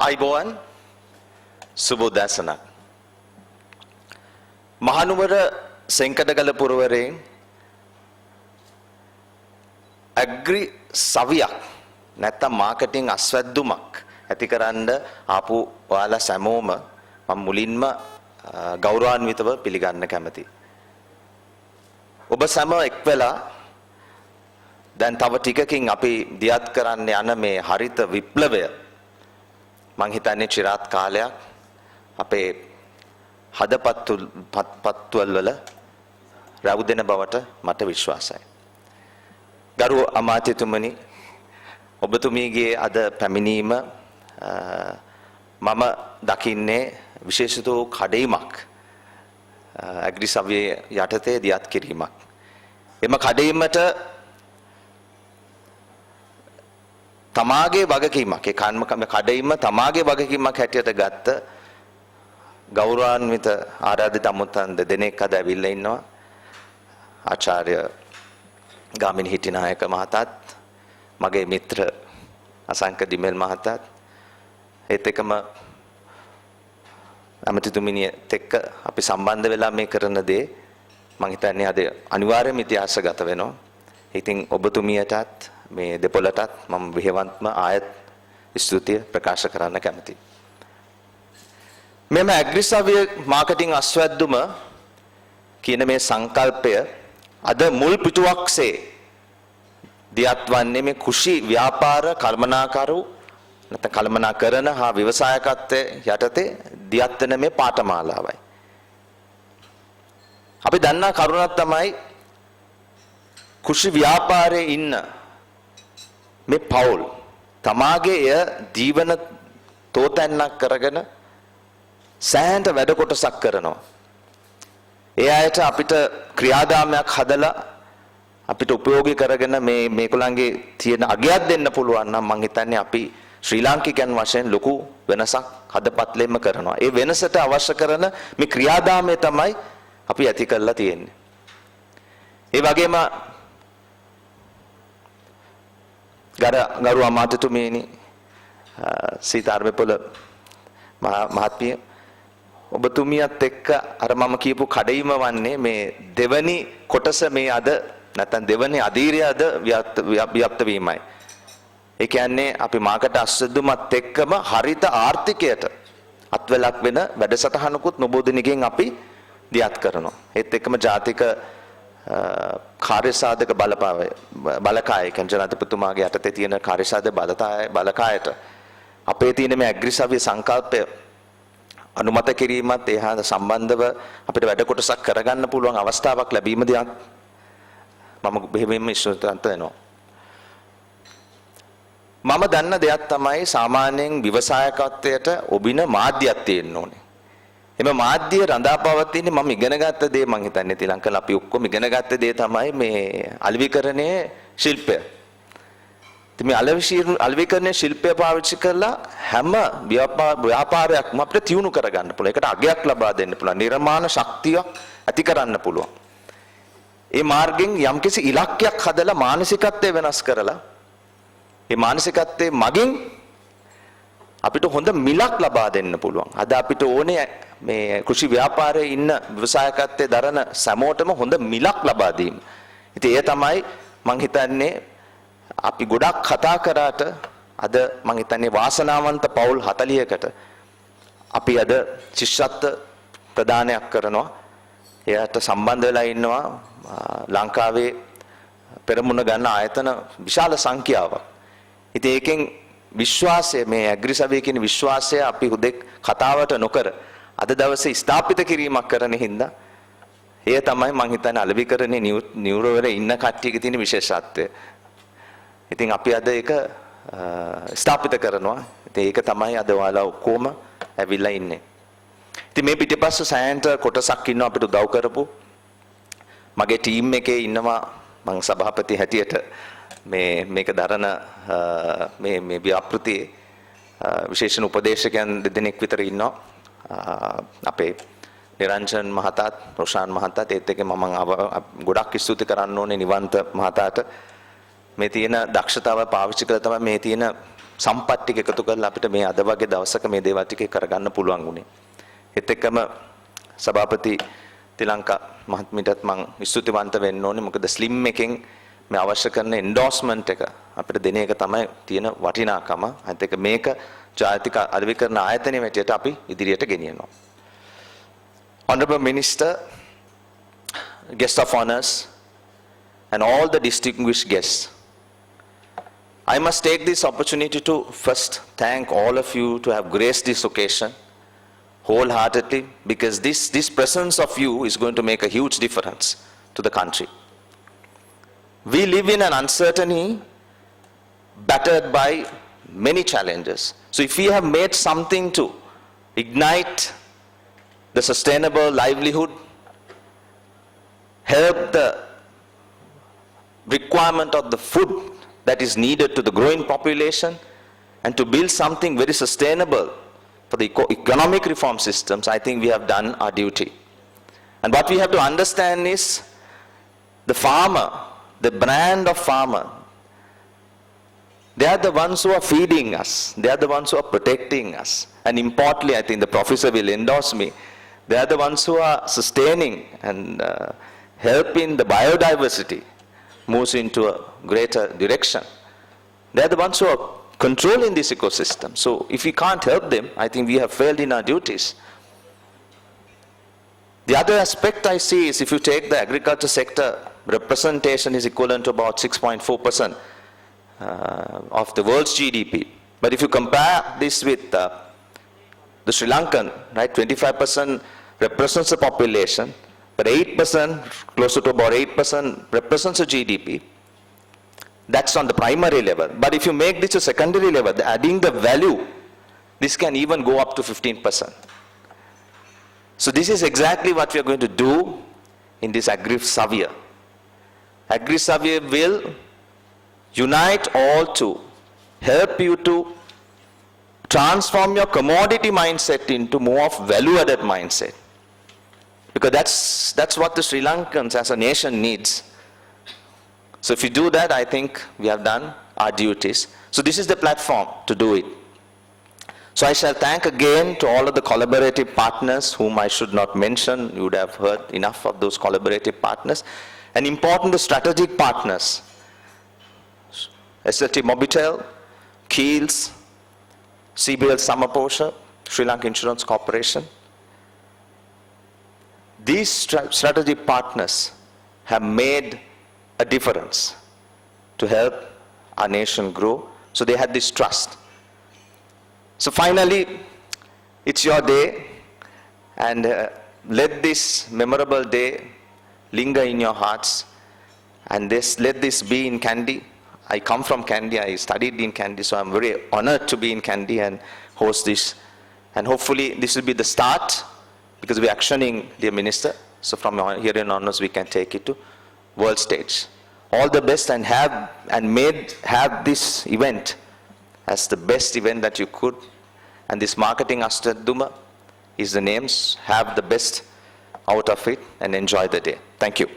අයිබෝවන් සුබෝදෑසනක් මහනුවර සෙන්කඩගල පුරවරයෙන් ඇග්‍රි සවියක් නැත්තම් මාකටිං අස්වැද්දුමක් ඇති කරන්න ආපු ඔයාලා සැමෝම මම මුලින්ම ගෞරවාන්විතව පිළිගන්න කැමතියි. ඔබ සැම එක් වෙලා දැන් තව ටිකකින් අපි දියත් කරන්න යන මේ හරිත විප්ලවය මං හිතන්නේ চিරාත් කාලයක් අපේ හදපත්වල වල රැවුදෙන බවට මට විශ්වාසයි. ගරු අමාත්‍යතුමනි ඔබතුමීගේ අද පැමිණීම මම දකින්නේ විශේෂිත වූ කඩයිමක් ඇග්‍රි සභාවේ යටතේ දියත් කිරීමක්. එම කඩයිමට තමාගේ වගකීමක් ඒ කඩයිම තමාගේ වගකීමක් හැටියට ගත්ත ගෞරවාන්විත ආරාධිත අමුත්තන් දෙදෙනෙක් අද ඇවිල්ලා ඉන්නවා. ආචාර්ය ගාමිණී හිටිනායක මහතාත් මගේ මිත්‍ර අසංක දිමෙල් මහතාත් ඒත් එකම අමතිතුමිනියත් එක්ක අපි සම්බන්ධ වෙලා මේ කරන දේ මම හිතන්නේ අද අනිවාර්යයෙන්ම ඉතිහාසගත වෙනවා. ඉතින් ඔබතුමියටත් මේ දෙපොළටත් මම විහෙවන්තම ආයත් ස්තුතිය ප්‍රකාශ කරන්න කැමතියි. මෙම ඇග්‍රි සර්වේ මාකටිං අස්වැද්දුම කියන මේ සංකල්පය අද මුල් පිටුවක්සේ දියත් වන්නේ මේ කුෂි ව්‍යාපාර කළමනාකරු නැත්නම් කළමනාකරන හා ව්‍යවසායකත්වයේ යටතේ දියත් වෙන මේ පාඨමාලාවයි. අපි දන්නා කරුණක් තමයි කුෂි ව්‍යාපාරයේ ඉන්න මේ පවුල් තමාගේ එය ජීවන තෝතැන්නක් කරගෙන සෑහෙන වැඩ කොටසක් කරනවා. ඒ අයට අපිට ක්‍රියාදාමයක් හදලා අපිට උපයෝගී කරගෙන මේගොල්ලන්ගේ තියෙන අගයක් දෙන්න පුළුවන් නම් මං හිතන්නේ අපි ශ්‍රී ලාංකිකයන් වශයෙන් ලොකු වෙනසක් හදපත්ලෙම කරනවා. ඒ වෙනසට අවශ්‍ය කරන මේ ක්‍රියාදාමය තමයි අපි ඇති කරලා තියෙන්නේ. ඒ වගේම ගරු අමාත්‍යතුමනි සීතාර්මපොළ මහත්මිය ඔබතුමියත් එක්ක අර මම කියපු කඩයිම වන්නේ මේ දෙවනි කොටස මේ අද නැත්නම් දෙවනි අධීරය අද ව්‍යාප්ත වීමයි. ඒ කියන්නේ අපි මාකට අස්වැද්දුමත් එක්කම හරිත ආර්ථිකයට අත්වලක් වෙන වැඩසටහනකුත් නොබෝධිනකින් අපි දියත් කරනවා. ඒත් එක්කම ජාතික කාර්ය සාධක බලකාය කියන්නේ ජනාධිපතිතුමාගේ යටතේ තියෙන කාර්ය සාධක බලකායට අපේ තියෙන මේ ඇග්‍රි සර්වේ සංකල්පය අනුමත කිරීමත් ඒ හා සම්බන්ධව අපිට වැඩ කොටසක් කරගන්න පුළුවන් අවස්ථාවක් ලැබීම දෙයක් මම බෙහෙවින්ම ඉස්සරහට වෙනවා. මම දන්න දෙයක් තමයි සාමාන්‍යයෙන් ව්‍යවසායකත්වයට ඔබින මාධ්‍යයක් තියෙන්න ඕනේ. එම මාධ්‍ය රඳාපවතින්නේ මම ඉගෙනගත්ත දේ මම හිතන්නේ ශ්‍රී ලංකාවේ අපි ඔක්කොම ඉගෙනගත්ත දේ තමයි මේ අලෙවිකරණයේ ශිල්පය. ඉතින් මේ අලෙවිකරණයේ ශිල්පය පාවිච්චි කරලා හැම ව්‍යාපාරයක්ම අපිට තියුණු කරගන්න පුළුවන්. ඒකට අගයක් ලබා දෙන්න පුළුවන්. නිර්මාණ ශක්තියක් ඇති කරන්න පුළුවන්. ඒ මාර්ගෙන් යම්කිසි ඉලක්කයක් හදලා මානසිකත්වය වෙනස් කරලා ඒ මානසිකත්වයේ මගින් අපිට හොඳ මිලක් ලබා දෙන්න පුළුවන්. අද අපිට ඕනේ මේ කෘෂි ව්‍යාපාරයේ ඉන්න ව්‍යවසායකත්වයේ දරන සැමෝටම හොඳ මිලක් ලබා දීම. ඉතින් ඒ තමයි මං හිතන්නේ අපි ගොඩක් කතා කරාට අද මං හිතන්නේ වාසනාවන්ත පවුල් 40කට අපි අද ශිෂ්‍යත්ව ප්‍රදානයක් කරනවා. එයාට සම්බන්ධ වෙලා ඉන්නවා ලංකාවේ පෙරමුණ ගන්න ආයතන විශාල සංඛ්‍යාවක්. ඉතින් ඒකෙන් විශ්වාසය මේ ඇග්‍රි සර්වේ කියන විශ්වාසය අපි හුදෙක් කතාවට නොකර අද දවසේ ස්ථාපිත කිරීමක් කරන හින්දා ඒ තමයි මං හිතන්නේ අලෙවිකරණේ නියුරවල ඉන්න කට්ටියගේ තියෙන විශේෂත්වය. ඉතින් අපි අද ඒක ස්ථාපිත කරනවා. ඉතින් ඒක තමයි අද ඔයාලා ඔක්කොම ඇවිල්ලා ඉන්නේ. ඉතින් මේ පිටිපස්ස සෑහෙන කොටසක් ඉන්නවා අපිට උදව් කරපු. මගේ ටීම් එකේ ඉන්නවා මං සභාපති හැටියට මේක දරන මේ ව්‍යාපෘතියේ විශේෂණ උපදේශකයන් දෙදෙනෙක් විතර ඉන්නවා. අපේ නිරංජන් මහතාත් රොෂාන් මහතාත් ඒත් එක්ක මම ගොඩක් ස්තුති කරන්න ඕනේ නිවන්ත මහතාට මේ තියෙන දක්ෂතාව පාවිච්චි කරලා තමයි මේ තියෙන සම්පත් ටික එකතු කරලා අපිට මේ අද වගේ දවසක මේ දේවල් ටික කරගන්න පුළුවන් වුණේ. ඒත් එක්කම සභාපති තිලංකා මහත්මියටත් මම ස්තුතිවන්ත වෙන්න ඕනේ. මොකද ස්ලිම් එකෙන් මේ අවශ්‍ය කරන එන්ඩෝස්මන්ට් එක අපිට දෙන එක තමයි තියෙන වටිනාකම. අනිත් එක මේක ජාතික අධිකරණ ආයතනයේ හැටියට අපි ඉදිරියට ගෙනියනවා. Honorable Minister, guest of honors, and all the distinguished guests, I must take this opportunity to first thank all of you to have graced this occasion wholeheartedly, because this presence of you is going to make a huge difference to the country. We live in an uncertainty battered by many challenges. So if we have made something to ignite the sustainable livelihood, help the requirement of the food that is needed to the growing population, and to build something very sustainable for the economic reform systems, I think we have done our duty. And what we have to understand is the farmer, the brand of farmer, they are the ones who are feeding us. They are the ones who are protecting us. And importantly, I think the professor will endorse me, they are the ones who are sustaining and helping the biodiversity moves into a greater direction. They are the ones who are controlling this ecosystem. So if we can't help them, I think we have failed in our duties. The other aspect I see is if you take the agriculture sector, representation is equivalent to about 6.4% of the world's GDP. But if you compare this with the Sri Lankan, right, 25% represents the population, but 8%, closer to about 8% represents the GDP. That's on the primary level. But if you make this a secondary level, adding the value, this can even go up to 15%. So this is exactly what we are going to do in this Agri-Savia. Agri-Savia will unite all to help you to transform your commodity mindset into more of value-added mindset. Because that's what the Sri Lankans as a nation needs. So if you do that, I think we have done our duties. So this is the platform to do it. So I shall thank again to all of the collaborative partners whom I should not mention. You would have heard enough of those collaborative partners. And important, the strategic partners. SLT Mobitel, Keels, CBL Samaposha, Sri Lanka Insurance Corporation. These strategic partners have made a difference to help our nation grow. So they had this trust. So finally, it's your day, and let this memorable day linger in your hearts, and let this be in Kandy. I come from Kandy, I studied in Kandy, so I'm very honored to be in Kandy and host this. And hopefully this will be the start, because we're actioning, dear Minister. So from here on onwards, we can take it to world stage. All the best, and have this event as the best event that you could. And this marketing Astaduma is the names. Have the best out of it and enjoy the day. Thank you.